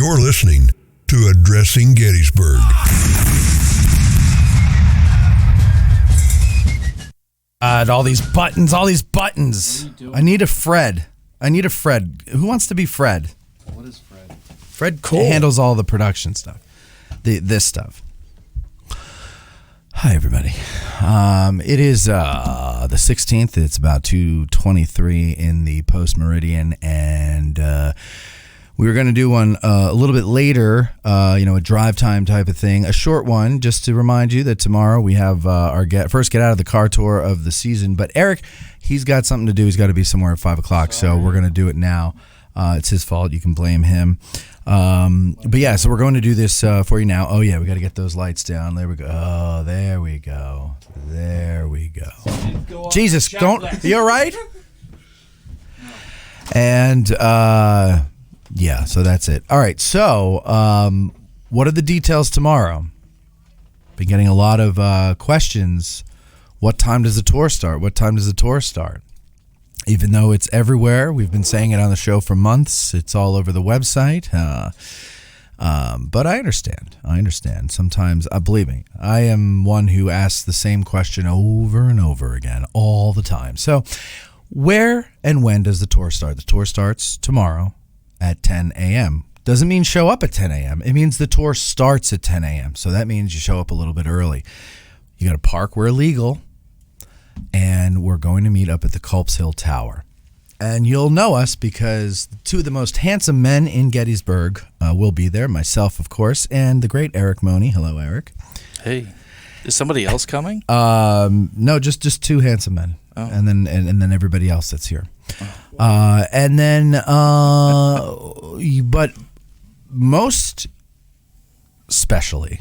You're listening to Addressing Gettysburg. All these buttons. I need a Fred. Who wants to be Fred? What is Fred? Fred handles all the production stuff. This stuff. Hi, everybody. It is the 16th. It's about 2:23 in the post-meridian, and we were going to do one a little bit later, a drive time type of thing, a short one, just to remind you that tomorrow we have our first get out of the car tour of the season. But Eric, he's got something to do. He's got to be somewhere at 5 o'clock, so we're going to do it now. It's his fault. You can blame him. But yeah, so we're going to do this for you now. Oh yeah, we got to get those lights down. There we go. Oh, there we go. There we go. Jesus, you all right? And yeah, so that's it. All right, so what are the details tomorrow? Been getting a lot of questions. What time does the tour start? Even though it's everywhere, we've been saying it on the show for months. It's all over the website. But I understand. Sometimes, believe me, I am one who asks the same question over and over again all the time. So where and when does the tour start? The tour starts tomorrow at 10 a.m. Doesn't mean show up at 10 a.m. It means the tour starts at 10 a.m. So that means you show up a little bit early. You got to park where legal. And we're going to meet up at the Culp's Hill Tower. And you'll know us because two of the most handsome men in Gettysburg will be there. Myself, of course, and the great Eric Money. Hello, Eric. Hey, is somebody else coming? No, just two handsome men. Oh. And then everybody else that's here. Oh, but most especially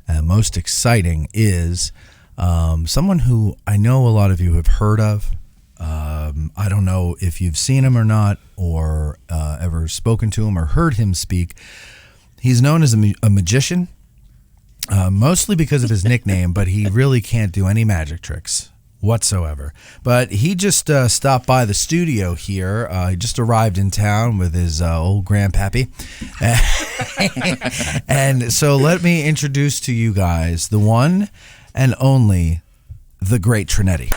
and most exciting is someone who I know a lot of you have heard of. I don't know if you've seen him or not, or ever spoken to him or heard him speak. He's known as a magician, mostly because of his nickname, but he really can't do any magic tricks whatsoever. But he just stopped by the studio here. He just arrived in town with his old Grandpappy. And so let me introduce to you guys the one and only the Great Tronetti.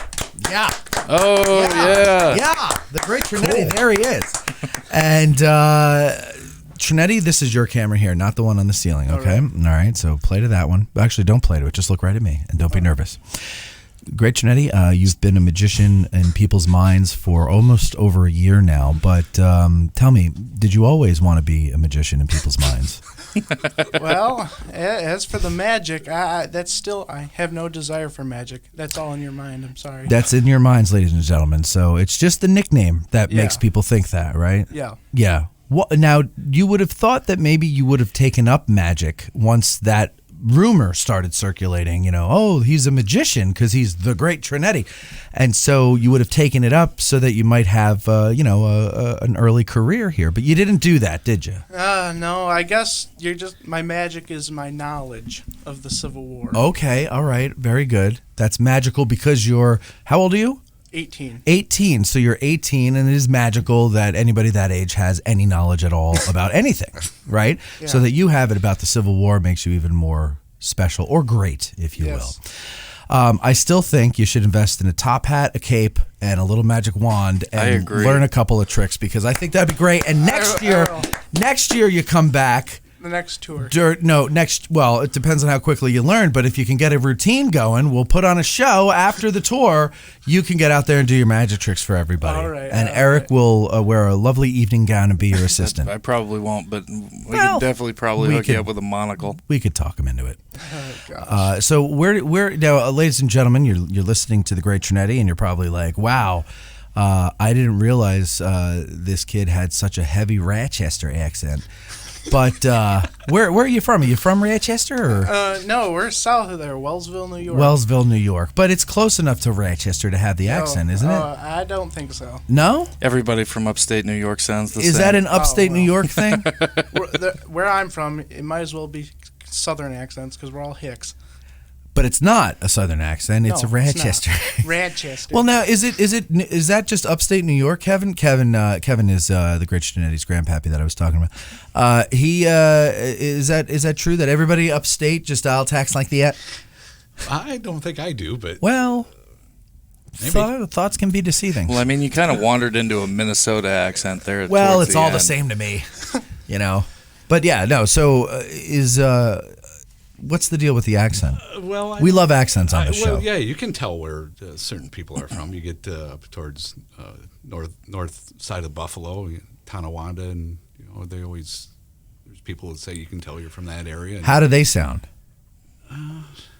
Yeah. Oh, yeah. Yeah, the Great Tronetti. Cool. There he is. And Tronetti, this is your camera here, not the one on the ceiling, okay? All right, so play to that one. Actually, don't play to it. Just look right at me, and don't be nervous. Great Tronetti, you've been a magician in people's minds for almost over a year now, but tell me, did you always want to be a magician in people's minds? Well, as for the magic, I have no desire for magic. That's all in your mind. I'm sorry. That's in your minds, ladies and gentlemen. So it's just the nickname that makes people think that, right? Yeah. Yeah. Now, you would have thought that maybe you would have taken up magic once that rumor started circulating, he's a magician because he's the Great Tronetti. And so you would have taken it up so that you might have, an early career here. But you didn't do that, did you? No, I guess my magic is my knowledge of the Civil War. Okay, all right, very good. That's magical because how old are you? 18. 18. So you're 18, and it is magical that anybody that age has any knowledge at all about anything, right? Yeah. So that you have it about the Civil War makes you even more special or great, if you will. I still think you should invest in a top hat, a cape, and a little magic wand, and learn a couple of tricks because I think that'd be great. And next year you come back. The next tour. Well, it depends on how quickly you learn, but if you can get a routine going, we'll put on a show after the tour. You can get out there and do your magic tricks for everybody. All right. And Eric will wear a lovely evening gown and be your assistant. I probably won't, but we could definitely hook you up with a monocle. We could talk him into it. Oh, gosh. So we're now, ladies and gentlemen, you're listening to the Great Tronetti, and you're probably like, wow, I didn't realize this kid had such a heavy Rochester accent. But where are you from? Are you from Rochester? Or? No, we're south of there, Wellsville, New York. Wellsville, New York. But it's close enough to Rochester to have the accent, isn't it? I don't think so. No? Everybody from upstate New York sounds the same. Is that an upstate New York thing? Where I'm from, it might as well be southern accents because we're all Hicks. But it's not a Southern accent. It's No, a Rochester. It's not. Rochester. Well, now is that just upstate New York, Kevin? Kevin is the Great Tronetti's Grandpappy that I was talking about. Is that true that everybody upstate just dial tax like that? I don't think I do, but Well, maybe. thoughts can be deceiving. Well, I mean, you kind of wandered into a Minnesota accent there. Well, towards it's all the end. same to me, you know. But yeah, no. So what's the deal with the accent? Well, We love accents on the show. Well, yeah, you can tell where certain people are from. You get up towards north side of Buffalo, Tonawanda, and there's people that say you can tell you're from that area. How do they sound?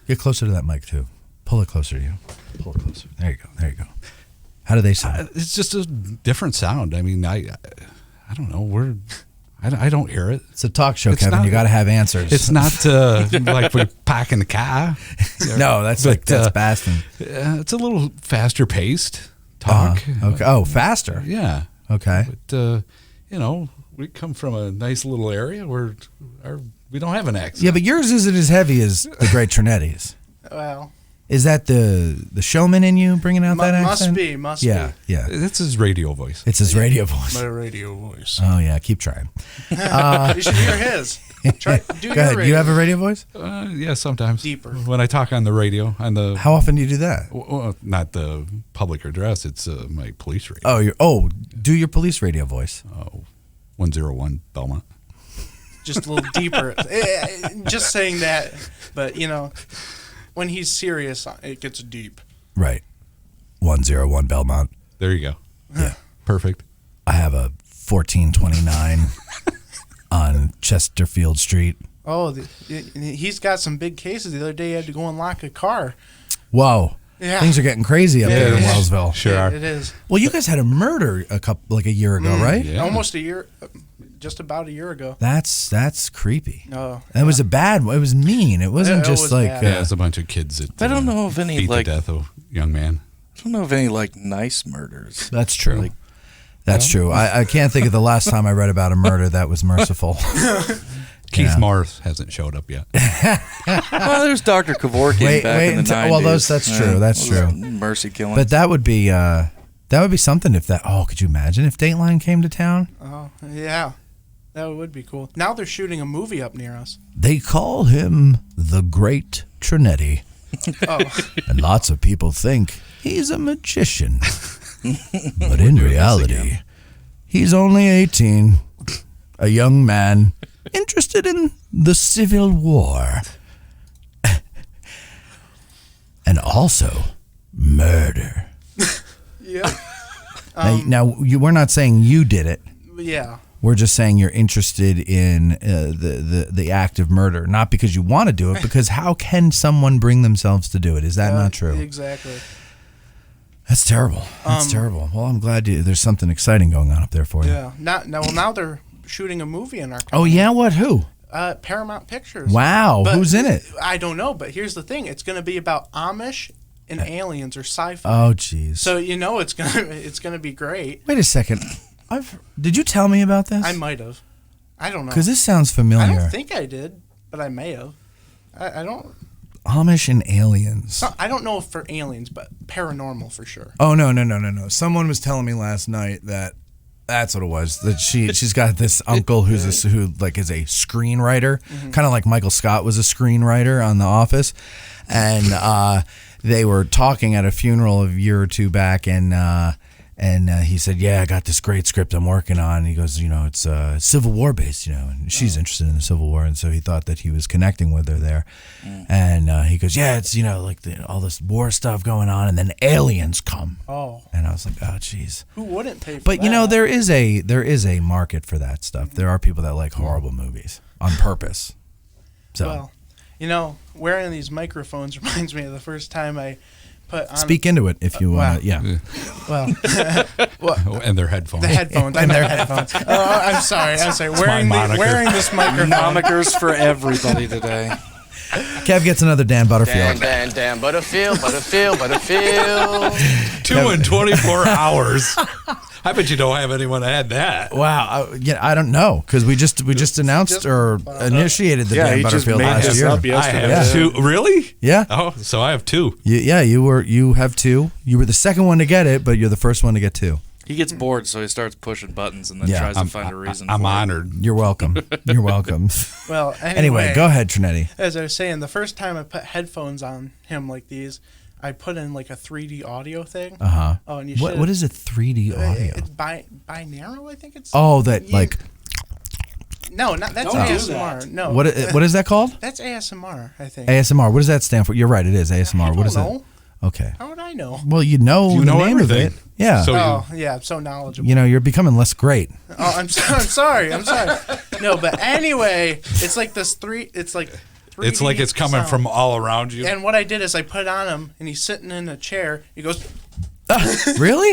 Get closer to that mic too. Pull it closer to you. Pull it closer. There you go. How do they sound? It's just a different sound. I mean, I don't know. I don't hear it. It's a talk show, It's Kevin. not- You got to have answers. It's not like we pack in the car. No, that's Baston. It's a little faster paced talk. Okay. Oh, faster. Yeah. Okay. But we come from a nice little area where we don't have an accent. Yeah, but yours isn't as heavy as the Great Tronetti's. Well, Is that the showman in you bringing out that accent? Must Yeah, be. yeah. That's his radio voice. It's his radio voice. My radio voice. Oh yeah, keep trying. You should hear his. Do Go ahead. You have a radio voice? Yeah, sometimes. Deeper. When I talk on the radio, How often do you do that? well, not the public address, it's my police radio. Do your police radio voice. 101 Belmont. Just a little deeper. Just saying that, but when he's serious, it gets deep. Right. 101 Belmont. There you go. Yeah. Perfect. I have a 1429 on Chesterfield Street. Oh, he's got some big cases. The other day, he had to go unlock a car. Whoa. Yeah. Things are getting crazy up there in Yeah. Wellsville. Sure are. It is. Well, you guys had a murder a year ago, right? Yeah. Almost a year, just about a year ago. That's creepy. Oh, It was a bad one. It was mean. It wasn't It just was like bad. Yeah, it's a bunch of kids that I don't know of any beat like to death a young man. I don't know of any like nice murders. That's true. Like, That's true. I can't think of the last time I read about a murder that was merciful. Keith Yeah. Morris hasn't showed up yet. well, there's Dr. Kevorkian back in the 90s. Well, that's true. That's true. Mercy killing. But that would be something if that. Oh, could you imagine if Dateline came to town? Oh, yeah. That would be cool. Now they're shooting a movie up near us. They call him the Great Tronetti, Oh, and lots of people think he's a magician, but in reality, he's only 18, a young man interested in the Civil War, and also murder. yeah. Now, we're not saying you did it. Yeah. We're just saying you're interested in the act of murder, not because you want to do it, because how can someone bring themselves to do it? Is that not true? Exactly. That's terrible. That's terrible. Well, I'm glad there's something exciting going on up there for you. Yeah. Now they're shooting a movie in our country. Oh, yeah? What? Who? Paramount Pictures. Wow. But Who's in it? I don't know, but here's the thing. It's going to be about Amish and aliens or sci-fi. Oh, jeez. So it's gonna be great. Wait a second. Did you tell me about this? I might have. I don't know. Because this sounds I familiar. don't think I did, but I may have. I don't. Amish and aliens. I don't know if for aliens, but paranormal for sure. Oh, no. Someone was telling me last night that that's what it was. That she's got this uncle who is a screenwriter, kind of like Michael Scott was a screenwriter on The Office, and they were talking at a funeral a year or two back, and he said, "Yeah, I got this great script I'm working on." And he goes, "It's Civil War based, and she's interested in the Civil War," and so he thought that he was connecting with her there, and he goes, "Yeah, it's like all this war stuff going on, and then aliens come." Oh, And I was like, "Oh, jeez." who wouldn't pay for But that? there is a market for that stuff. There are people that like horrible movies on purpose. So Well, wearing these microphones reminds me of the first time I put on. speak into it if you want to. wow. Yeah. Well, And their headphones. the headphones. I meant headphones. Oh, I'm sorry. Wearing this microphone. Monikers for everybody today. Kev gets another Dan Butterfield. Dan Butterfield. 2 in 24 hours. I bet you don't have anyone that had that. Wow. I don't know because we just announced or initiated the Dan Butterfield last year. I have two. Really? Yeah. Oh, so I have two. You have two. You were the second one to get it, but you're the first one to get two. He gets bored, so he starts pushing buttons and then tries to find a reason. I'm honored. You're welcome. You're welcome. Well, anyway, go ahead, Trinetti. As I was saying, the first time I put headphones on him like these, I put in like a 3D audio thing. Oh, and what is a 3D audio? It's binaural, I think it's. Oh, that like. No, that's ASMR. No. What is that called? That's ASMR, I think. ASMR. What does that stand for? You're right. It is ASMR. I don't what is know. it? Okay. How would I know? Well, you know the name everything. of it. Yeah. So I'm so knowledgeable. You're becoming less great. Oh, I'm sorry. No, but anyway, it's like this It's like 3D it's like it's coming sound. from all around you. And what I did is I put it on him, and he's sitting in a chair. He goes, Really?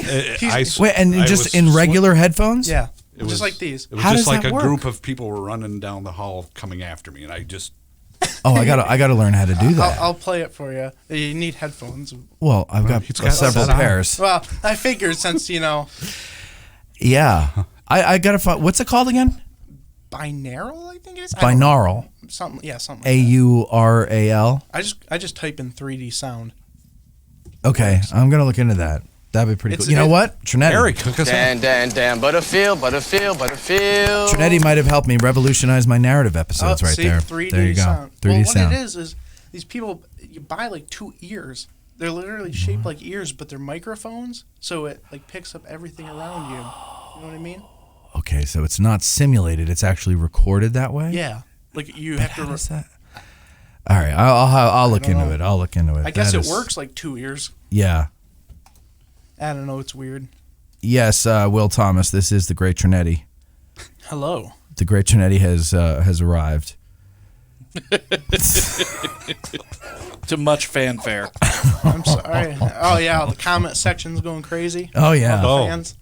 Wait, and just in regular headphones? yeah, It was just like these. It was How just does like that a work? group of people were running down the hall coming after me, and I just. Oh, I gotta learn how to do that. I'll play it for you. You need headphones. Well, I've got several pairs. Well, I figured since Yeah, I gotta find. What's it called again? binaural, I think it is. Binaural. Something. Yeah, something. AURAL. I just type in 3D sound. Okay, I'm gonna look into that. That'd be pretty cool. You know what? Trinetti. Eric, hook us up. Dan, Butterfield. Trinetti might have helped me revolutionize my narrative episodes right see, there. 3D there you go. sound. 3D well, sound. what it is these people, you buy like 2 ears. They're literally shaped like ears, but they're microphones, so it like picks up everything around you. You know what I mean? Okay, so it's not simulated; it's actually recorded that way. Yeah, like you have to. How does that? All right, I'll look into know. it. I'll look into it. I guess That it is- works like 2 ears. Yeah. I don't know. It's weird. Yes, Will Thomas. This is the Great Tronetti. Hello. The Great Tronetti has arrived. To much fanfare. I'm sorry. Oh yeah, the comment section's going crazy. Oh yeah. Oh. Fans.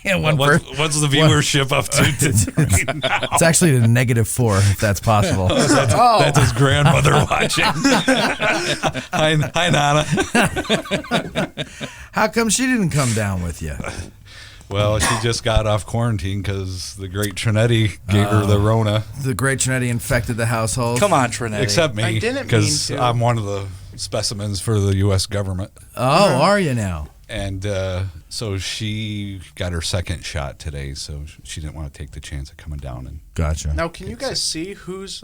Yeah, What's the viewership up to? It's actually to -4 if that's possible. That's his grandmother watching. Hi, Nana. How come she didn't come down with you? Well, she just got off quarantine because the Great Trinetti gave her the Rona. The Great Tronetti infected the household. Come on, Trinetti. Except I me, didn't because mean to. I'm one of the specimens for the U.S. government. Oh, are you now? And so she got her second shot today, so she didn't want to take the chance of coming down. And Gotcha. Now, can you guys see who's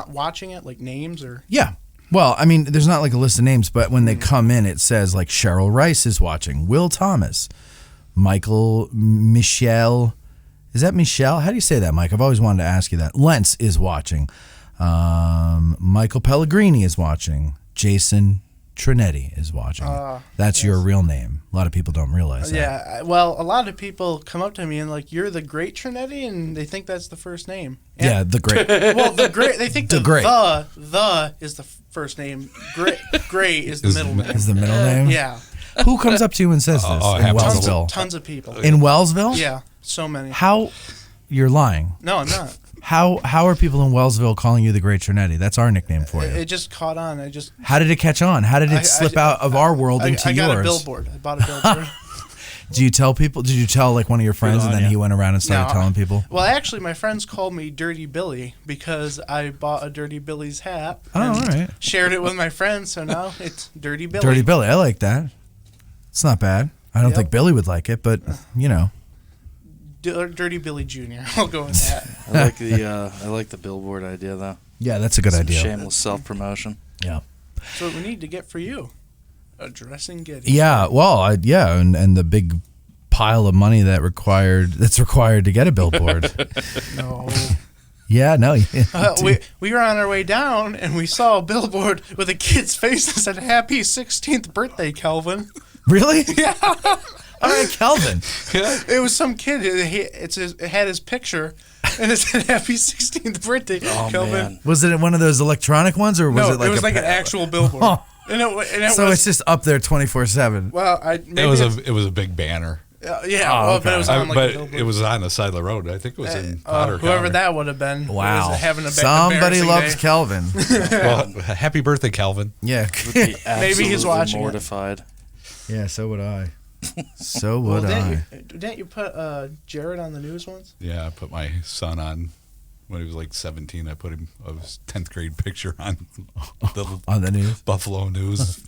watching it, like names or? Yeah. Well, I mean, there's not like a list of names, but when they come in, it says like Cheryl Rice is watching, Will Thomas, Michelle. Is that Michelle? How do you say that, Mike? I've always wanted to ask you that. Lentz is watching. Michael Pellegrini is watching. Jason Trinetti is watching. That's your real name. A lot of people don't realize that. Yeah, well, a lot of people come up to me and like, "You're the Great Tronetti," and they think that's the first name. And, Yeah, the Great. well, the Great. They think The Great. the is the first name. Great is the middle name. Is the middle name? Yeah, Who comes up to you and says this Oh, in happens. Wellsville? tons of people. In Wellsville? Yeah, so many. How? You're lying. No, I'm not. How are people in Wellsville calling you the Great Tronetti? That's our nickname for you. It just caught on. How did it catch on? How did it slip out of our world into I got yours? a billboard. I bought a billboard. Do you tell people? Did you tell like one of your friends, and then he went around and started No. telling people? Well, actually, my friends called me Dirty Billy because I bought a Dirty Billy's hat. Oh, and all right. Shared it with my friends, so now it's Dirty Billy. Dirty Billy. I like that. It's not bad. I don't Yep. think Billy would like it, but you know. Dirty Billy Jr. I'll go with that. I like the billboard idea though. Yeah, that's a good idea. Shameless self promotion. Yeah. So what we need to get for you, addressing Gettysburg. Yeah. Well, and the big pile of money that's required to get a billboard. No. Yeah. No. We were on our way down and we saw a billboard with a kid's face that said "Happy 16th birthday, Calvin." Really? Yeah. All right, Calvin. It was some kid. It had his picture, and it said "Happy 16th birthday, Calvin." Man. Was it one of those electronic ones, or was No, it like an actual billboard. Oh. And it So was, it's just up there 24/7. well, it was a big banner. but it was on like a But billboard. it was on the side of the road. I think it was in Potter whoever County. that would have been. Wow. Was having a Somebody embarrassing loves day. Calvin. Well, happy birthday, Calvin. Yeah. Be Maybe he's absolutely watching it. mortified. Yeah. So would I. So would I. Didn't you put Jared on the news once? Yeah, I put my son on when he was like 17. I put him his 10th grade picture on the news, Buffalo News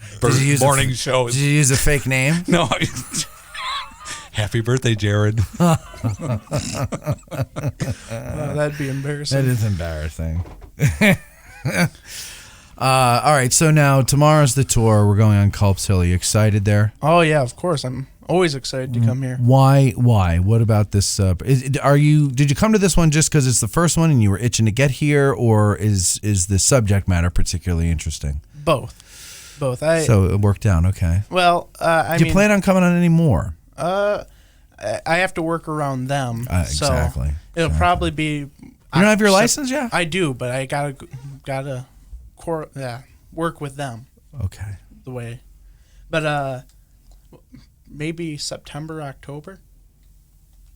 morning show. Did you use a fake name? No. Happy birthday, Jared. That'd be embarrassing. That is embarrassing. All right, so now tomorrow's the tour. We're going on Culp's Hill. Are you excited there? Oh yeah, of course. I'm always excited to come here. Why? What about this? Did you come to this one just because it's the first one and you were itching to get here, or is the subject matter particularly interesting? Both. So it worked out. Okay. Well, Do you plan on coming on any more? I have to work around them. Exactly. So it'll probably be. You don't have your license yet? I do, but I gotta work with them. Okay. The way, but maybe September, October.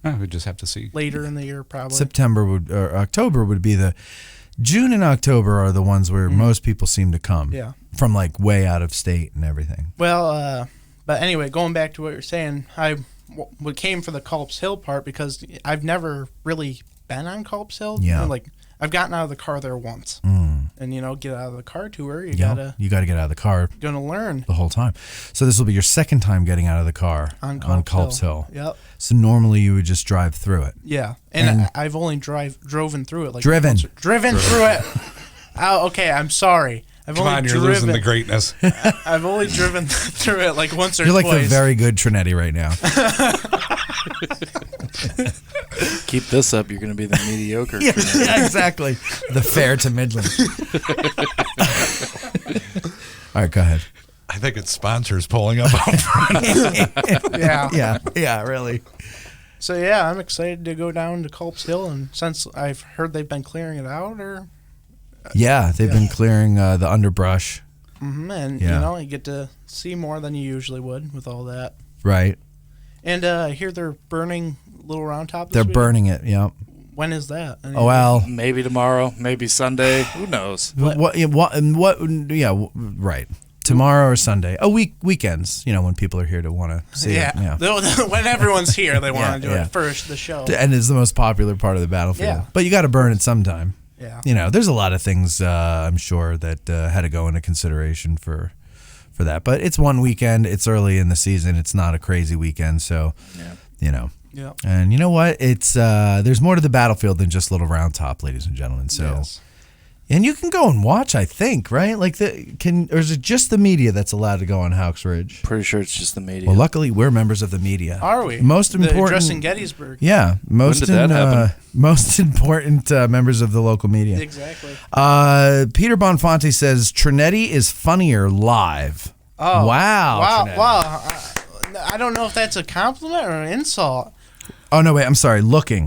We just have to see. Later in the year, probably. October would be June and October are the ones where most people seem to come. Yeah. From like way out of state and everything. Well, but anyway, going back to what you're saying, we came for the Culp's Hill part because I've never really been on Culp's Hill. Yeah. Like I've gotten out of the car there once, and get out of the car tour. You gotta get out of the car. Gonna learn the whole time. So this will be your second time getting out of the car on Culp's Hill. Yep. So normally you would just drive through it. Yeah, and I've only driven through it. Like driven through it. Oh, okay. I'm sorry. You're losing the greatness. I've only driven through it like once or twice. You're like the very good Tronetti right now. Keep this up, you're going to be the mediocre. Yeah, exactly. The fair to middling. All right, go ahead. I think it's sponsors pulling up. Yeah, really. So yeah, I'm excited to go down to Culp's Hill, and since I've heard they've been clearing it out, they've been clearing the underbrush. And you get to see more than you usually would with all that. Right. And I hear they're burning Little Round Top. They're burning it. Yep. When is that? Oh well, maybe tomorrow, maybe Sunday. Who knows? What? Yeah, right. Tomorrow or Sunday. Weekends. When people are here to want to see it. Yeah. When everyone's here, they want to do it first. The show. And it's the most popular part of the battlefield. Yeah. But you got to burn it sometime. Yeah. There's a lot of things I'm sure that had to go into consideration for that. But it's one weekend. It's early in the season. It's not a crazy weekend. So, Yeah. And you know what? It's there's more to the battlefield than just Little Round Top, ladies and gentlemen. So, yes. And you can go and watch, I think, right? Like or is it just the media that's allowed to go on Hawks Ridge? Pretty sure it's just the media. Well, luckily we're members of the media. Are we? Most important. Addressing Gettysburg. Yeah, most important members of the local media. Exactly. Peter Bonfanti says Tronetti is funnier live. Oh, wow! I don't know if that's a compliment or an insult. Oh no! Wait, I'm sorry.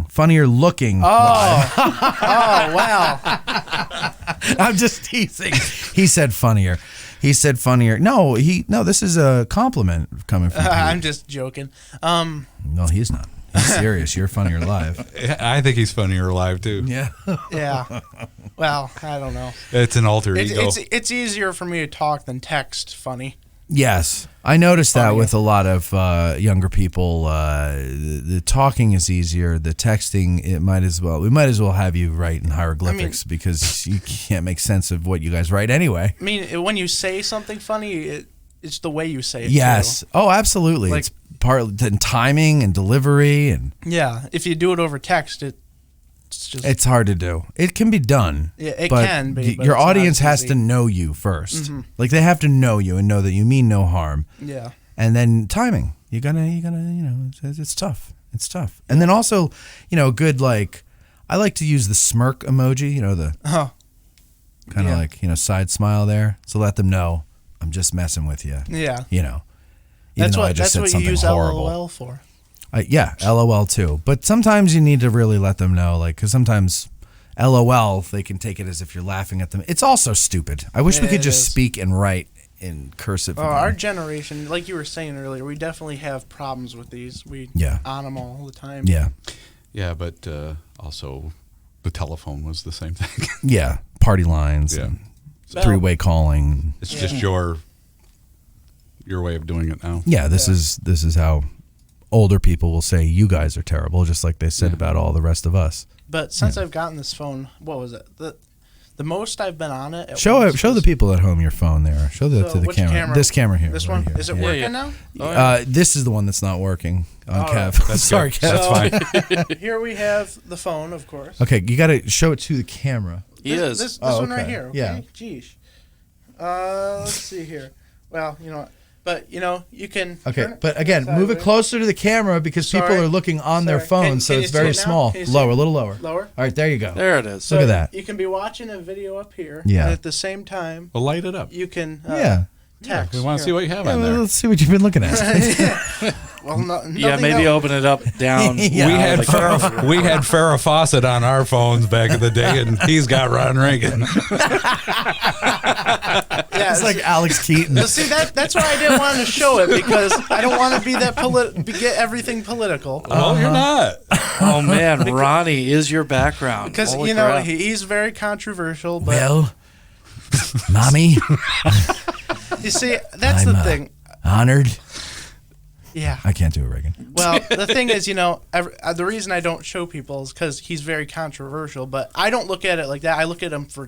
Funnier looking. Oh, wow! I'm just teasing. He said funnier. No, this is a compliment coming from. I'm just joking. No, he's not. He's serious. You're funnier live. I think he's funnier live too. Yeah. Yeah. Well, I don't know. It's an alter ego. It's easier for me to talk than text funny. Yes, I noticed that with a lot of younger people. The talking is easier. The texting, we might as well have you write in hieroglyphics because you can't make sense of what you guys write anyway. I mean, when you say something funny, it's the way you say it. Yes. Too. Oh, absolutely. Like, it's part of timing and delivery and. Yeah, if you do it over text, it's hard to do. It can be done. Yeah, it can be. Your audience has to know you first. Mm-hmm. Like they have to know you and know that you mean no harm. Yeah. And then timing. You're gonna. It's tough. It's tough. And then also, good like, I like to use the smirk emoji. The kind of like side smile there. So let them know I'm just messing with you. Yeah. That's what you use horrible. LOL for. LOL too. But sometimes you need to really let them know, because sometimes LOL, they can take it as if you're laughing at them. It's also stupid. I wish we could just speak and write in cursive. Oh, our generation, like you were saying earlier, we definitely have problems with these. We on them all the time. Yeah. Yeah, but also the telephone was the same thing. Yeah, party lines. Yeah. And three-way calling. It's just your way of doing it now. Yeah, this is how older people will say you guys are terrible, just like they said about all the rest of us. But since I've gotten this phone, what was it? The most I've been on it. Show the people at home your phone there. Show that to the which camera. This camera here. This right one here. is it working now? This is the one that's not working on Kev. That's Sorry, good. Kev. That's fine. Here we have the phone, of course. Okay, you got to show it to the camera. This one right okay. here. Okay? Yeah. Geesh. Let's see here. Well, you know what? But, you can... Okay, but again, move it closer to the camera because people are looking on their phones, so Can it's you see very it now? small. Can you see Lower, it? a little lower. Lower? All right, there you go. There it is. Look at that. You can be watching a video up here. Yeah. And at the same time, Well, light it up. you can text. We want to see what you have Yeah, on there. let's see what you've been looking at. Well, Yeah, maybe open it up down. Yeah. We had Farrah Fawcett on our phones back in the day, and he's got Ron Reagan. Yeah, It's like Alex Keaton. Well, see, that's why I didn't want to show it because I don't want to be that get everything political. Well, you're not. Oh man, Ronnie is your background. Because Holy crap. he's very controversial. But Well, mommy, you see, that's I'm, the thing. honored. Yeah. I can't do it, Reagan. Well, the thing is, the reason I don't show people is because he's very controversial. But I don't look at it like that. I look at him for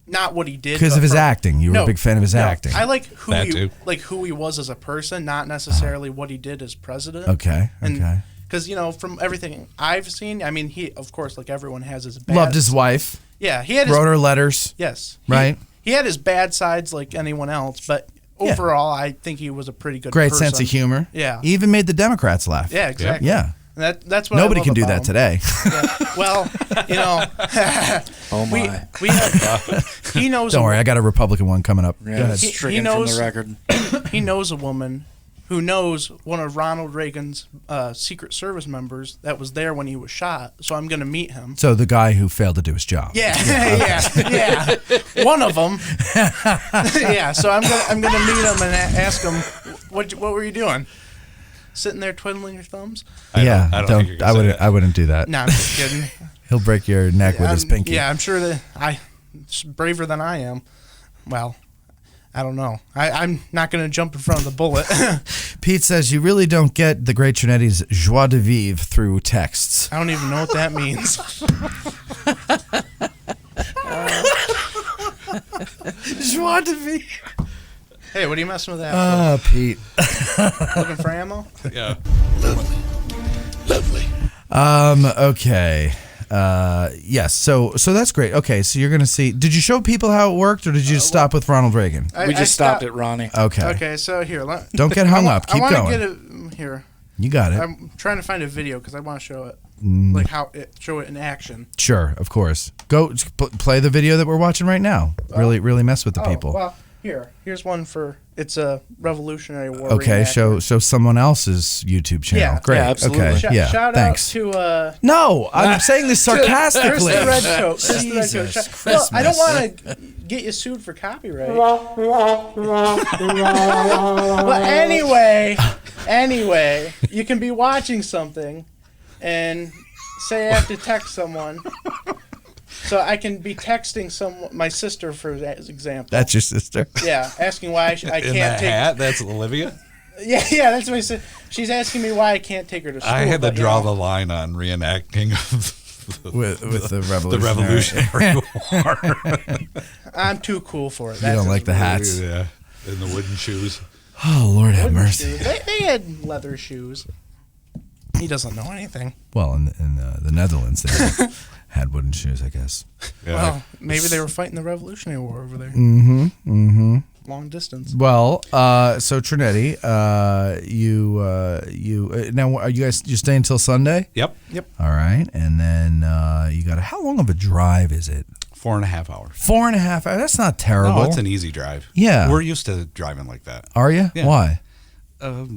not what he did Because but of his for- acting. You were a big fan of his acting. I like That too. who he was as a person, not necessarily what he did as president. Okay, And, okay. Because from everything I've seen, I mean, he of course, like everyone, has his bad. Loved his wife. Yeah, he had Wrote her letters. yes, Right. He had his bad sides like anyone else, but overall, I think he was a pretty good. Great person. sense of humor. Yeah. He even made the Democrats laugh. Yeah, exactly. Yeah. And that's what Nobody I love can do about that him. today. Yeah. Well, Oh my. we have, he knows. Don't worry, I got a Republican one coming up. Yeah, Go ahead. it's He stricken knows- from the record. He knows a woman who knows one of Ronald Reagan's Secret Service members that was there when he was shot. So I'm going to meet him. So the guy who failed to do his job. Yeah, yeah. One of them. Yeah. So I'm gonna meet him and ask him, what were you doing? Sitting there twiddling your thumbs? Yeah. I don't think you're gonna say that. I wouldn't do that. No, I'm just kidding. He'll break your neck with his pinky. Yeah, I'm sure that it's braver than I am. Well, I don't know. I'm not going to jump in front of the bullet. Pete says you really don't get the Great Tronetti's joie de vivre through texts. I don't even know what that means. Joie de vivre. Hey, what are you messing with that for? Pete. Looking for ammo? Yeah. Okay. Yes. So that's great. Okay. So you're gonna see. Did you show people how it worked, or did you just stop with Ronald Reagan? We just stopped at Ronnie. Okay. Okay, so here. Don't get hung up. Keep I going. want to get it here. You got it. I'm trying to find a video because I want to show it, like show it in action. Sure. Of course. Go play the video that we're watching right now. Really mess with the people. Well, here's one for it's a Revolutionary War. Okay. reenactment. Show someone else's YouTube channel. Yeah. Great. Yeah, absolutely. Okay. Yeah. Shout Thanks. out to No, I'm saying this Chris sarcastically. the Red Coat. Chris the Red Coat. Jesus Well, I don't Christmas. want to get you sued for copyright. Well, anyway, you can be watching something and say I have to text someone. So I can be texting my sister, for example. That's your sister. Yeah, asking why I In can't the take. hat, that's Olivia. Yeah, that's my sister. She's asking me why I can't take her to school. I had to but, draw the line on reenacting of With the the Revolutionary. Revolutionary War. I'm too cool for it. You don't like the hats. Yeah, and the wooden shoes. Oh, Lord have mercy. They had leather shoes. He doesn't know anything. Well, in the Netherlands, they had wooden shoes, I guess. Yeah. Well, maybe they were fighting the Revolutionary War over there. Mm-hmm. Long distance. Well, so Trinetti, you now are you stay until Sunday? Yep. All right, and then you got how long of a drive is it? 4.5 hours. 4.5 hours. That's not terrible. Oh, it's an easy drive. Yeah. We're used to driving like that. Are you? Yeah. Why?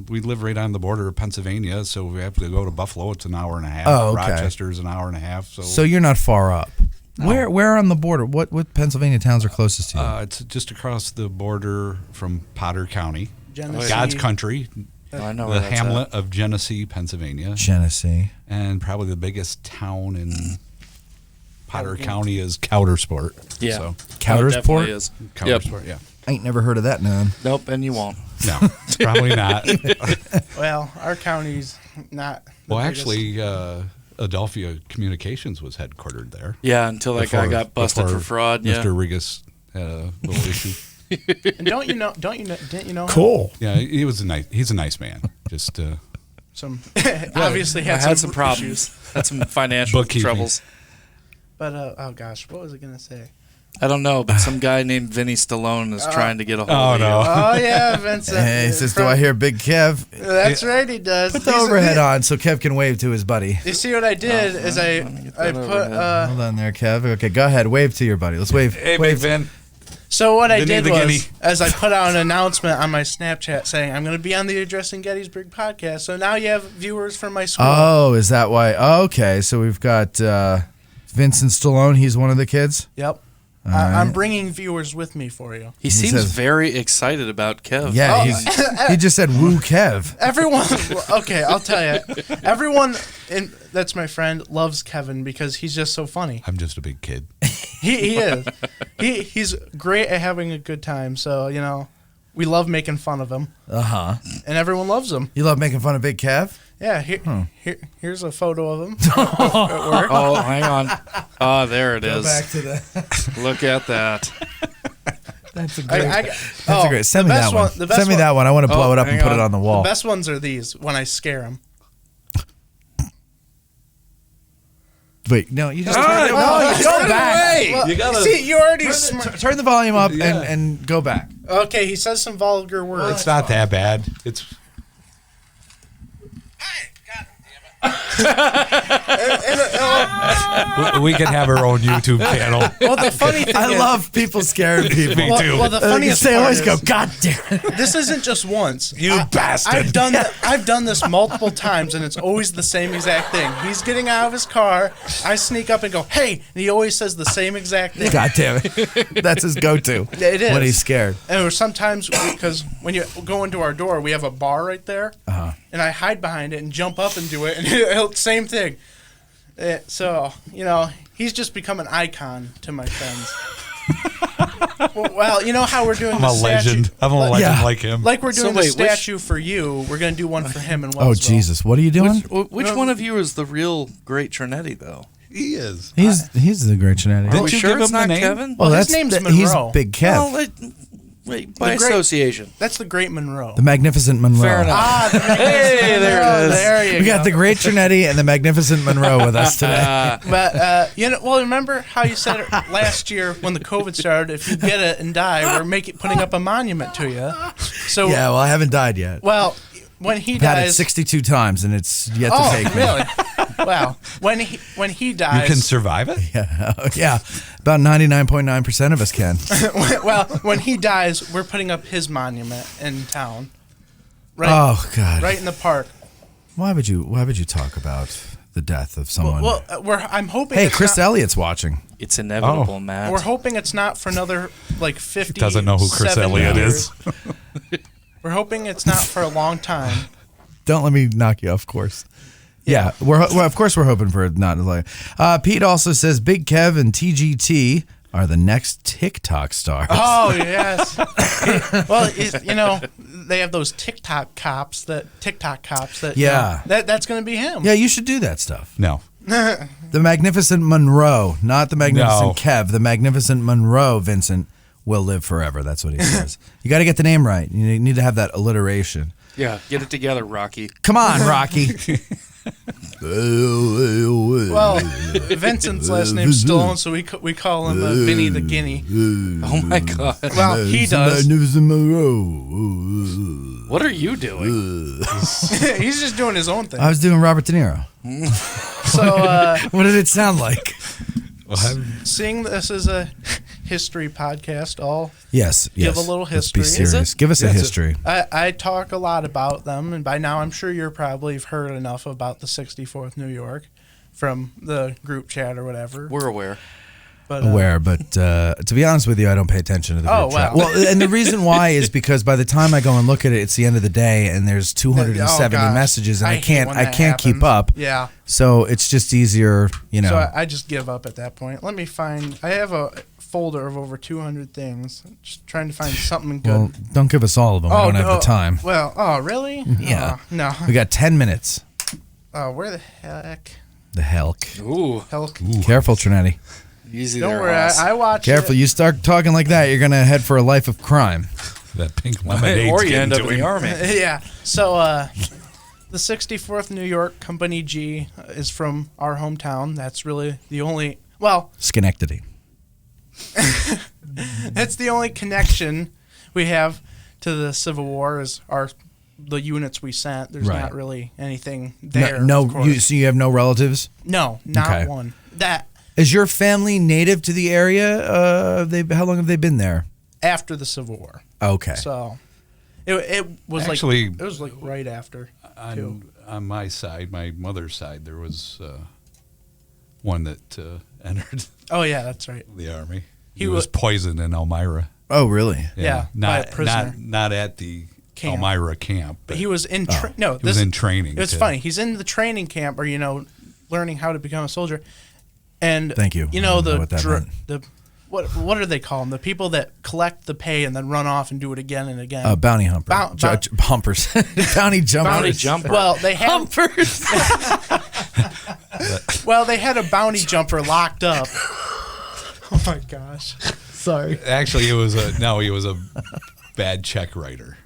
We live right on the border of Pennsylvania, so we have to go to Buffalo. It's an hour and a half. Oh, okay. Rochester's an hour and a half. So you're not far up. No. Where on the border? What Pennsylvania towns are closest to you? It's just across the border from Potter County, Genesee. God's country, I know where the that's hamlet of Genesee, Pennsylvania, Genesee. and probably the biggest town in Potter County is Coudersport. at. Yeah. So, Coudersport? Definitely is. Yep. Coudersport, yeah. I ain't never heard of that name. Nope, and you won't. No, probably not. Well, our county's not. The Well, biggest. actually, Adelphia Communications was headquartered there. Yeah, until that guy got busted for before fraud. Mr. Yeah. Regas had a little issue. And didn't you know? Him? Cool. Yeah, he's a nice man. Just Some obviously I had had some some problems. issues. Had some financial Bookkeeping. troubles. But oh gosh, what was I gonna say? I don't know, but some guy named Vinny Stallone is trying to get a hold of you. Oh yeah, Vincent. Hey, he says, do I hear Big Kev? That's right, he does. Put the overhead on so Kev can wave to his buddy. You see what I did is I put Hold on there, Kev. Okay, go ahead. Wave to your buddy. Let's wave. hey, wave. Big Vin. So what I Vinny did the was, Guinea. as I put out an announcement on my Snapchat saying I'm going to be on the Addressing Gettysburg podcast. So now you have viewers from my school. Oh, is that why? Okay, so we've got Vincent Stallone. He's one of the kids. Yep. right. I'm bringing viewers with me for you. He seems says- very excited about Kev. Yeah, he just said woo Kev. Everyone, okay, I'll tell you. Everyone, that's my friend, loves Kevin because he's just so funny. I'm just a big kid. He is. He's great at having a good time. So, we love making fun of him. Uh-huh. And everyone loves him. You love making fun of Big Kev? Yeah, here's a photo of him at work. Oh, hang on. Oh, there it is. Back to the. Look at that. That's a great. That's a great. Send me that one. Send me that one. I want to blow it up and hang put it on. on the The wall. best ones are these when I scare him. Wait, no, you just Oh, go back. Well, You gotta- see, you already. Turn the volume up Yeah. and go back. Okay, he says some vulgar words. It's not that bad. It's we can have our own YouTube channel. Well, the funny thing I is, love people scaring people. Me too. Well, the funniest they part always is, go, God damn it. this isn't just once. You bastard. I've done this multiple times, and it's always the same exact thing. He's getting out of his car. I sneak up and go, "Hey!" and he always says the same exact thing. God damn it. That's his go-to. It is When he's scared. And or sometimes because when you go into our door, we have a bar right there, and I hide behind it and jump up and do it, and same thing. So he's just become an icon to my friends. Well, you know how we're doing I'm the a statue? legend. I'm a legend Yeah. like him. Like we're doing So the wait, which- statue for you. We're going to do one for him in Oh, Wellsville. Jesus. What are you doing? Which one of you is the real Great Trinetti, though? He is. He's the Great Trinetti. Are Didn't we you sure give it's him the not name? Kevin? Well, his name's he's Monroe. Big Kev. Well, by The great- association. That's the Great Monroe. The Magnificent Monroe. Fair enough. Hey, there it is. There you We go. got the Great Tronetti and the Magnificent Monroe with us today. But well, remember how you said it last year when the COVID started? If you get it and die, we're putting up a monument to you. So Yeah, well, I haven't died yet. well, when he I've had it dies, 62 times, and it's yet to oh take me. really? Well, when he You dies, can survive it? Yeah, about 99.9% of us can. well, when he dies, we're putting up his monument in town. Right, Oh, God. right in the park. Why would you talk about the death of someone? Well, I'm hoping. hey, it's Chris not, Elliott's watching. It's inevitable, Oh. Matt. We're hoping it's not for another 50. Doesn't know who Chris Elliott is. We're hoping it's not for a long time. Don't let me knock you off course. Yeah, of course we're hoping for it not like. Pete also says Big Kev and TGT are the next TikTok stars. Oh yes. Well, they have those TikTok cops that. Yeah. That's going to be him. Yeah, you should do that stuff. No. The Magnificent Monroe, not the Magnificent No. Kev. The Magnificent Monroe, Vincent, will live forever. That's what he says. You got to get the name right. You need to have that alliteration. Yeah, get it together, Rocky. Come on, Rocky. Well, Vincent's last name's Stallone, so we call him Vinny the Guinea. Oh my God. Well, he does. Magnificent Monroe. What are you doing? He's just doing his own thing. I was doing Robert De Niro. So, What did it sound like? seeing this as a history podcast, Yes. Give a little Let's be history. Is serious. Give us a history. I talk a lot about them, and by now I'm sure you're probably heard enough about the 64th New York from the group chat or whatever. We're aware. But, Aware, but to be honest with you, I don't pay attention to the Oh, group chat. wow. Well, and the reason why is because by the time I go and look at it, it's the end of the day, and there's 270 Oh, gosh. messages, and I hate can't when I that can't keep happens. up. Yeah. So it's just easier, So I just give up at that point. Let me find. I have a folder of over 200 things. Just trying to find something good. Well, don't give us all of them. We don't have the time. Well, oh really? Yeah. No. We got 10 minutes. Where the heck? The Helk. Ooh, Careful, Tronetti. easy Don't there, worry, Hoss. I watched Careful. it. You start talking like that, you're going to head for a life of crime. That pink lemonade. Or you end up in the army. Yeah. So the 64th New York Company G is from our hometown. That's really the only. Well, Schenectady. that's the only connection we have to the Civil War is the units we sent. There's Right. not really anything there. No, of course. so you have no relatives? No, not Okay. one. That Is your family native to the area? How long have they been there? after the Civil War. Okay. So it was Actually, it was like right after. Too. on my side, my mother's side, there was one that entered Oh yeah, that's right. the army. He He was wa- poisoned in Elmira. Oh, really? Yeah, by a not prisoner. not at the Camp. Elmira camp, But he was in no. he was in training. It's too. funny. He's in the training camp, or learning how to become a soldier. And Thank you. You I know don't know what that meant. the what do they call them? The people that collect the pay and then run off and do it again and again. Bounty humper. Humpers. Bounty jumpers. Bounty jumper. Well, they had Humpers. well they had a bounty jumper locked up. Oh my gosh! Sorry. Actually, he was a bad check writer.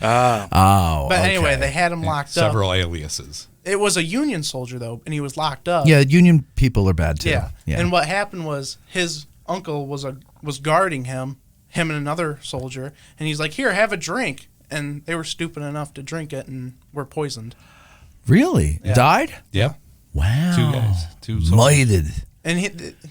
Oh, But okay. anyway, they had him locked up. Several aliases. It was a Union soldier though, and he was locked up. Yeah, Union people are bad too. Yeah. And what happened was his uncle was guarding him and another soldier, and he's like, "Here, have a drink." And they were stupid enough to drink it and were poisoned. Really? Yeah. Died? Yep. Wow. Two guys. Two soldiers. Mighted. And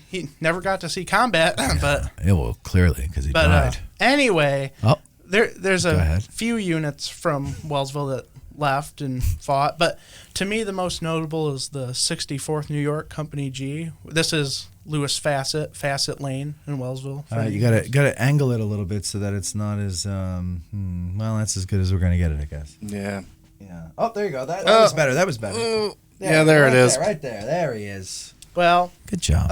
he never got to see combat, but Yeah, well, clearly, because he died. Anyway, Oh, there's Go a ahead. few units from Wellsville that left and fought, but to me the most notable is the 64th New York Company G. This is Lewis Fassett Lane in Wellsville. you gotta angle it a little bit so that it's not as well. That's as good as we're gonna get it, I guess. Yeah. Yeah. Oh, there you go. That was better. That was better. Yeah, there right it is. Right there. There he is. Well, Good job.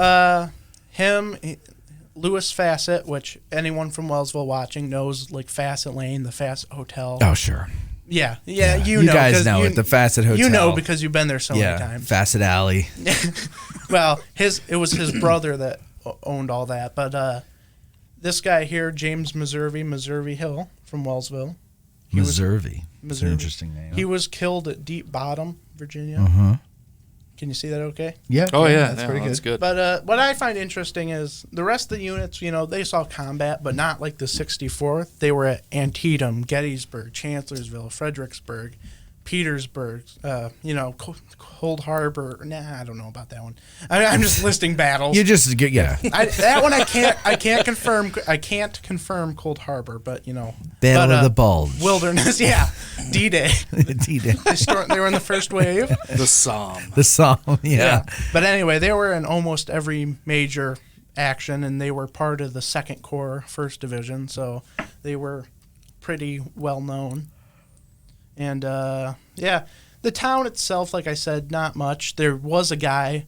Lewis Fassett, which anyone from Wellsville watching knows, like Fassett Lane, the Fassett Hotel. Oh, sure. Yeah, You know, guys 'cause know it. The Fassett Hotel. You know because you've been there so many Yeah. times. Fassett Alley. Well, it was his brother that owned all that, but this guy here, James Missouri Hill from Wellsville. Missouri. It's an Missouri. interesting name. He was killed at Deep Bottom, Virginia. Uh-huh. Can you see that okay? Yeah. Oh yeah, That's pretty that's good. good. But what I find interesting is the rest of the units, they saw combat, but not like the 64th. They were at Antietam, Gettysburg, Chancellorsville, Fredericksburg, Petersburg, Cold Harbor. Nah, I don't know about that one. I'm just listing battles. You just get That one I can't confirm. I can't confirm Cold Harbor, but Battle of the Bulge. Wilderness, yeah, D-Day. D-Day. They were in the first wave. The Somme. The song. Yeah. But anyway, they were in almost every major action, and they were part of the 2nd Corps, 1st Division, so they were pretty well known. And the town itself, like I said, not much. There was a guy.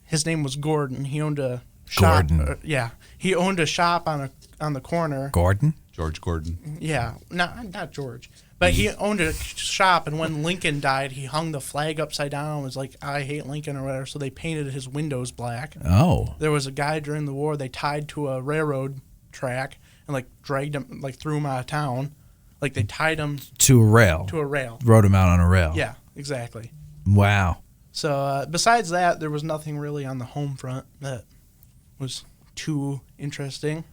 His name was Gordon. He owned a shop. Gordon. He owned a shop on the corner. Gordon? George Gordon. Yeah, not George. But he owned a shop, and when Lincoln died, he hung the flag upside down and was like, "I hate Lincoln" or whatever, so they painted his windows black. Oh. There was a guy during the war they tied to a railroad track and, dragged him, threw him out of town. They tied him To a rail. to a rail. Rode him out on a rail. Yeah, exactly. Wow. So besides that, there was nothing really on the home front that was too interesting.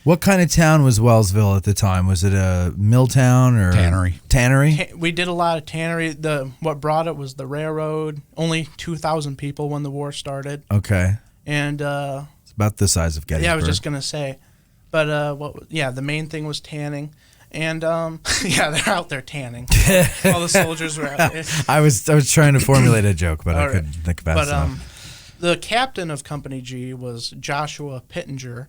What kind of town was Wellsville at the time? Was it a mill town or Tannery. Tannery? We did a lot of tannery. What brought it was the railroad. Only 2,000 people when the war started. Okay. And It's about the size of Gettysburg. yeah, I was just gonna say, but the main thing was tanning, and they're out there tanning. All the soldiers were out there. I was trying to formulate a joke, but I All right. couldn't think fast enough. The captain of Company G was Joshua Pittenger,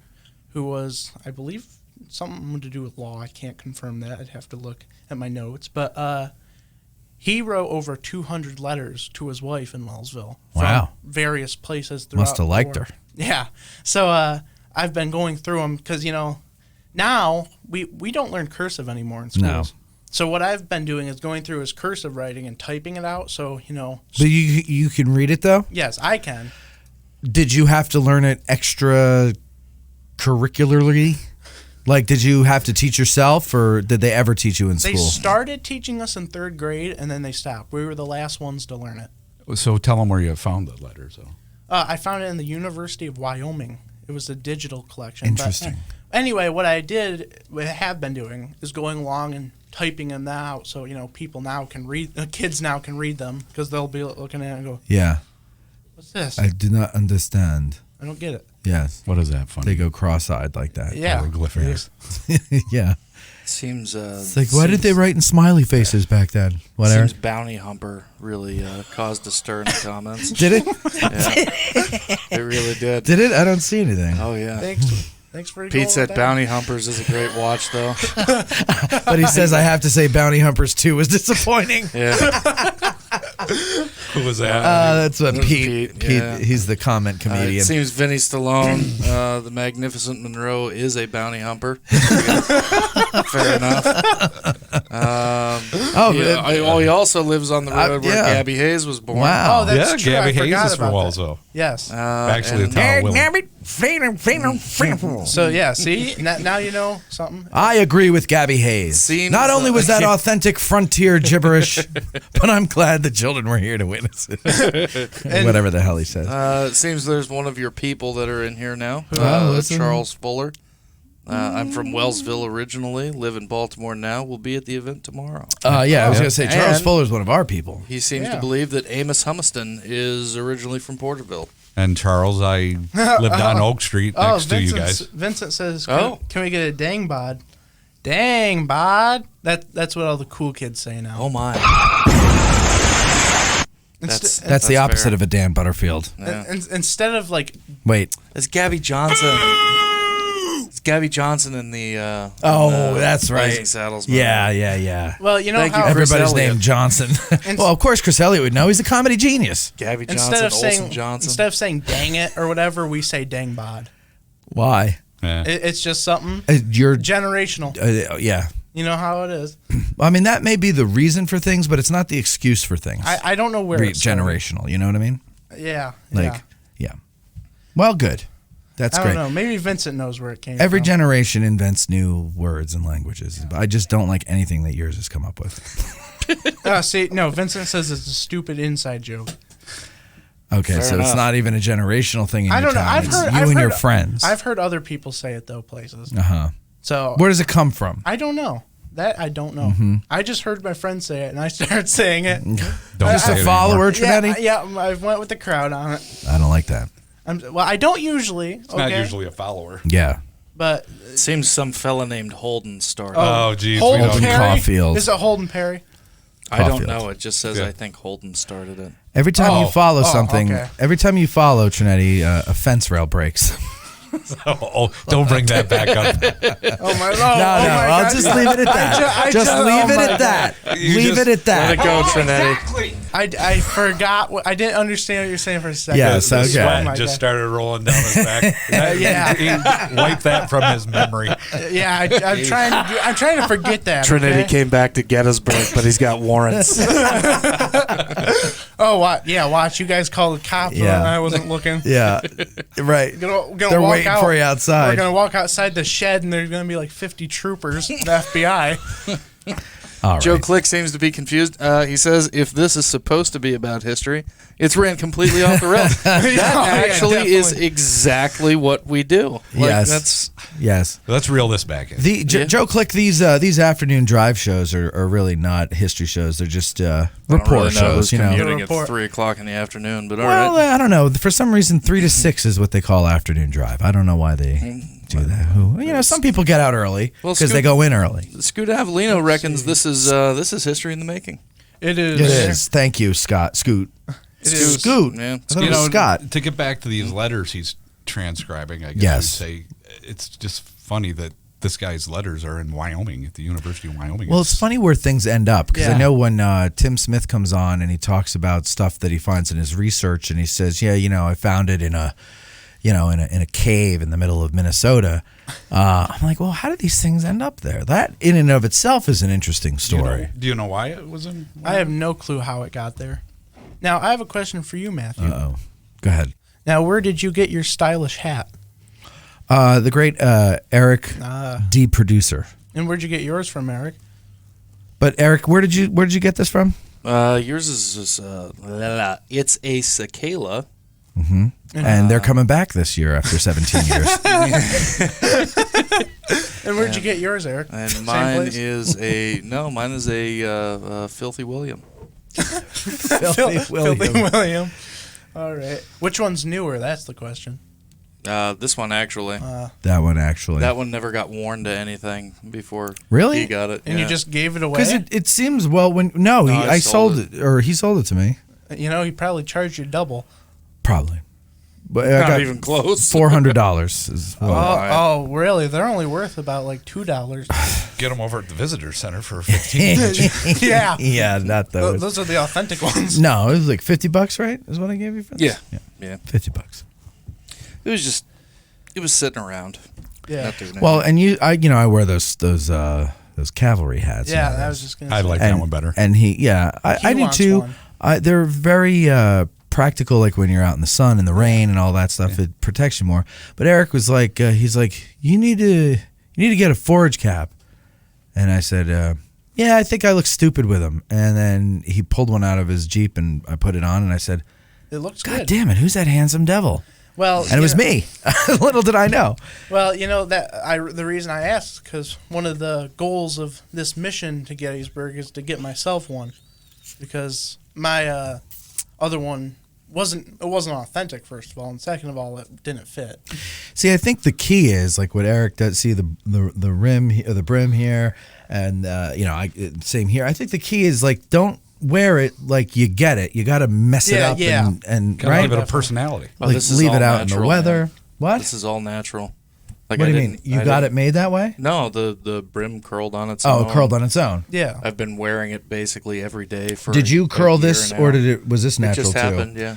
who was, I believe, something to do with law. I can't confirm that. I'd have to look at my notes. But he wrote over 200 letters to his wife in Wellsville. Wow. From various places throughout Must have the liked war. her. Yeah. So I've been going through them because, now we don't learn cursive anymore in schools. So what I've been doing is going through his cursive writing and typing it out. So But you can read it though. yes, I can. Did you have to learn it extra curricularly? Like, did you have to teach yourself, or did they ever teach you in They school? started teaching us in 3rd grade, and then they stopped. We were the last ones to learn it. So tell them where you found the letters, though. I found it in the University of Wyoming. It was a digital collection. Interesting. But anyway, what I have been doing, is going along and typing them out, so people now can read. Kids now can read them because they'll be looking at it and go, Yeah. "What's this? I do not understand. I don't get it." Yes. What is that funny? They go cross-eyed like that. Yeah. Hieroglyphics. Yeah. Seems It's like, why did they write in smiley faces back then? Whatever. Seems Bounty Humper really caused a stir in the comments. Did it? Yeah, it really did. Did it? I don't see anything. Oh yeah. Thanks for Pete going said with that. Bounty Humpers is a great watch, though. But he says I have to say Bounty Humpers 2 was disappointing. Yeah. Who was that? That's what Pete. Pete, yeah. He's the comment It comedian. seems Vinny Stallone, the magnificent Monroe, is a bounty humper. Fair enough. He also lives on the road where yeah. Gabby Hayes was born. Wow. Oh, that's true. Gabby I forgot Hayes is from about that. Walsall. Yes. Actually, and- it's Tom Willem. So yeah, see, now you know something. I agree with Gabby Hayes. Seems Not only was that authentic frontier gibberish, but I'm glad the children were here to witness it. Whatever the hell he says. It seems there's one of your people that are in here now. listen. Charles Fuller. I'm from Wellsville originally, live in Baltimore now. We'll be at the event tomorrow. Yeah, I was going to say, Charles And- Fuller's one of our people. He seems Yeah. to believe that Amos Humiston is originally from Porterville. And Charles, I lived on Oak Street next to you guys. Vincent says, Oh. can we get a dang bod? Dang bod. That's what all the cool kids say now. Oh my! That's the opposite fair. of a Dan Butterfield. Yeah. Instead of like, Wait. It's Gabby Johnson. It's Gabby Johnson in the. That's Blazing right. Saddles movie. Yeah. well, you know Thank you, how Chris Everybody's Elliott. named Johnson. well, of course, Chris Elliott would know. He's a comedy genius. Gabby Johnson, instead of Olsen saying Johnson. instead of saying dang it or whatever, we say dang bod. Why? Yeah. It's just something You're. generational. Yeah. You know how it is. I mean, that may be the reason for things, but it's not the excuse for things. I don't know where it's started. Generational. You know what I mean? Yeah. Like, yeah. Well, good. That's I great. don't know. Maybe Vincent knows where it came Every from. generation invents new words and languages. I just don't like anything that yours has come up with. See, no, Vincent says it's a stupid inside joke. Okay, Fair so enough. it's not even a generational thing in I your don't know. town. I've It's heard you I've and heard, your friends. I've heard other people say it though places. Uh-huh. So Where does it come from? I don't know. That I don't know. Mm-hmm. I just heard my friend say it, and I started saying it. Don't Just say a it follower, anymore. Trinetti? Yeah, I went with the crowd on it. I don't like that. Well, I don't usually. It's not usually a follower. Yeah. But Seems some fella named Holden started. Oh, geez. Holden Holden Perry. Caulfield. Is it Holden Perry? I don't Caulfield. know. It just says Yeah. I think Holden started it. Every time you follow Oh, something, okay. every time you follow Trinetti, a fence rail breaks. Don't bring that back up. Oh my lord! No, I'll just leave it at that. Just leave it at that. Leave it at Let it that. go, Trinetti. I forgot. I didn't understand what you're saying for a second. Yes, The okay. sweat my just God. started rolling down his back. Yeah. He wiped that from his memory. Yeah, I'm trying to forget that. Trinetti okay? came back to Gettysburg, but he's got warrants. Oh, what? Yeah, watch. You guys called the cops when Yeah. I wasn't looking. Yeah, right. Gonna They're walk waiting out. for you We're outside. gonna walk outside the shed, and there's gonna be like 50 troopers, the FBI. All right. Joe Click seems to be confused. He says, if this is supposed to be about history, it's ran completely off the rails. That actually is definitely. exactly what we do. Like, Yes. That's Yes. Let's reel this back in. Joe Click, these afternoon drive shows are really not history shows. They're just report shows. You know. commuting at Report. 3 o'clock in the afternoon, but all Well, right. I don't know. For some reason, 3 to 6 is what they call afternoon drive. I don't know why they do that. Some people get out early Well, because they go in early. Scoot Avellino reckons this is history in the making. It is. It is. Thank you, Scott. Scoot. It is. Scoot. Yeah. I thought it was Scott. To get back to these letters he's transcribing, I guess Yes. you'd say it's just funny that this guy's letters are in Wyoming, at the University of Wyoming. Well, it's funny where things end up because I Yeah. know when Tim Smith comes on and he talks about stuff that he finds in his research and he says, I found it in a in a cave in the middle of Minnesota. I'm like, well, how did these things end up there? That in and of itself is an interesting story. Do you know why it was in? I have no clue how it got there. Now, I have a question for you, Matthew. Uh-oh. Go ahead. Now, where did you get your stylish hat? The great Eric D. Producer. And where'd you get yours from, Eric? But Eric, where did you get this from? Yours is it's a cicala. Mm-hmm. And they're coming back this year after 17 years. And where'd you get yours, Eric? And mine is a Filthy William. Filthy William. Filthy William. All right. Which one's newer? That's the question. This one actually. That one actually. That one never got worn to anything before. Really? He got it. And you just gave it away? Because it seems I sold it, or he sold it to me. He probably charged you double. Probably. But I not got even close. $400 is Oh, really? They're only worth about like $2. Get them over at the visitor center for $15. Yeah. Yeah, not those. Those are the authentic ones. No, it was like $50, right? Is what I gave you for this? Yeah. $50. It was sitting around. Yeah. Not doing Well, and I wear those cavalry hats. Yeah, I was just gonna say. I like that one better. And I do wants too. one. They're very practical, like when you're out in the sun and the rain and all that stuff. It protects you more. But Eric was like, he's like, you need to get a forage cap. And I said, yeah, I think I look stupid with them. And then he pulled one out of his Jeep and I put it on and I said, It looks God good. damn it, who's that handsome devil? Well, And it was me. Little did I know. Well, the reason I asked is because one of the goals of this mission to Gettysburg is to get myself one, because my other one wasn't authentic, first of all, and second of all, it didn't fit. See, I think the key is like what Eric does. See the rim, or the brim here, and same here. I think the key is like don't wear it like you get it. You got to mess it up and Gotta give it a personality. Oh, like this is leave all it out in natural, the weather. man. What? This is all natural. Like What do you mean? You got it made that way? No, the brim curled on its own. Oh, it curled on its own. Yeah. I've been wearing it basically every day for. Did you a curl year this, now. or was this natural It just too? happened, yeah.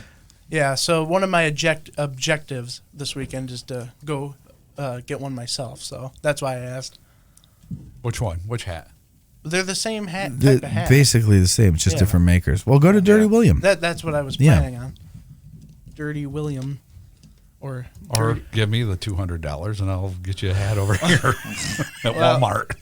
Yeah, so one of my objectives this weekend is to go get one myself, so that's why I asked. Which one? Which hat? They're the same type of hat. Basically the same. It's just different makers. Well, go to Dirty William. That's what I was planning on. Dirty William. Or give me the $200 and I'll get you a hat over here at Walmart.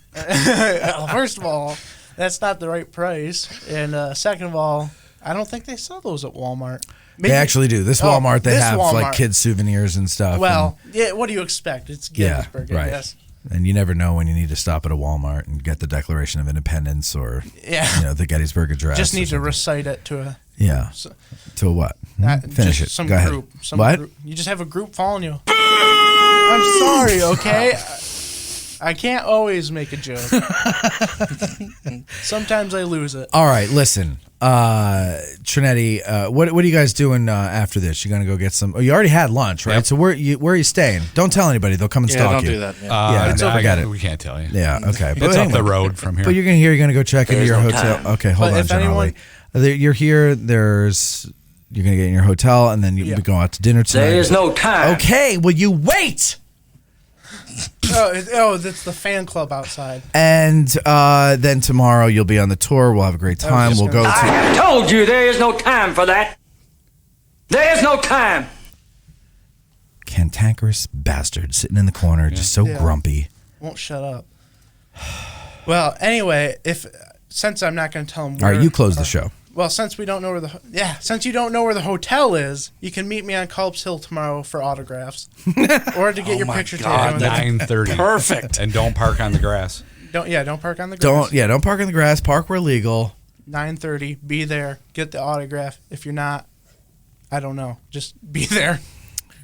First of all, that's not the right price, and second of all, I don't think they sell those at Walmart. Maybe, They actually do. This Walmart, they this have Walmart. like kids souvenirs and stuff. Well, yeah. What do you expect? It's Gettysburg, I guess. And you never know when you need to stop at a Walmart and get the Declaration of Independence or the Gettysburg Address. Just need to recite it to a to a what? Finish it. Some Go group. ahead. Some What? Group. You just have a group following you. I'm sorry, okay? I can't always make a joke. Sometimes I lose it. All right, listen, Trinetti. What are you guys doing after this? You're gonna go get some. Oh, you already had lunch, right? Yep. So where are you staying? Don't tell anybody. They'll come and stalk don't you. do that. Yeah. Forget it. We can't tell you. Yeah, okay. It's up the road from here. But you're gonna go check into your hotel. Okay, hold on, if John anyone- Holly. You're here. You're gonna get in your hotel, and then you go out to dinner tonight. There is no time. Okay, will you wait? That's the fan club outside. And then tomorrow you'll be on the tour. We'll have a great time. We'll go I to. have told you there is no time for that. There is no time. Cantankerous bastard sitting in the corner, just so grumpy. Won't shut up. Well, anyway, since I'm not going to tell him All where. right, you close the show. Well, since we don't know where since you don't know where the hotel is, you can meet me on Culp's Hill tomorrow for autographs, or to get your picture taken. 9:30. Perfect. And don't park on the grass. Don't park on the grass. Don't park on the grass. Park where legal. 9:30. Be there. Get the autograph. If you're not, I don't know. Just be there.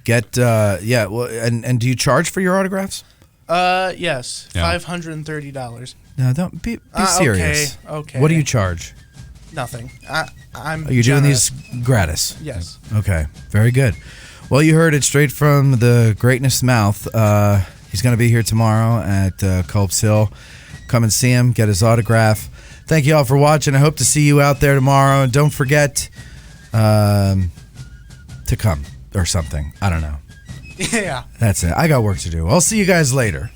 Get Well, and do you charge for your autographs? Yes. Yeah. $530. No, don't be serious. Okay. What do you charge? Nothing. I'm. Are you doing generous. these gratis? Yes. Okay, very good. Well, you heard it straight from the greatness mouth. He's going to be here tomorrow at Culp's Hill. Come and see him, get his autograph. Thank you all for watching. I hope to see you out there tomorrow. And don't forget to come or something. I don't know. Yeah. That's it. I got work to do. I'll see you guys later.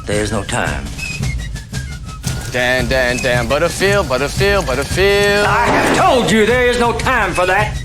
There's no time. Dan, Butterfield. I have told you there is no time for that.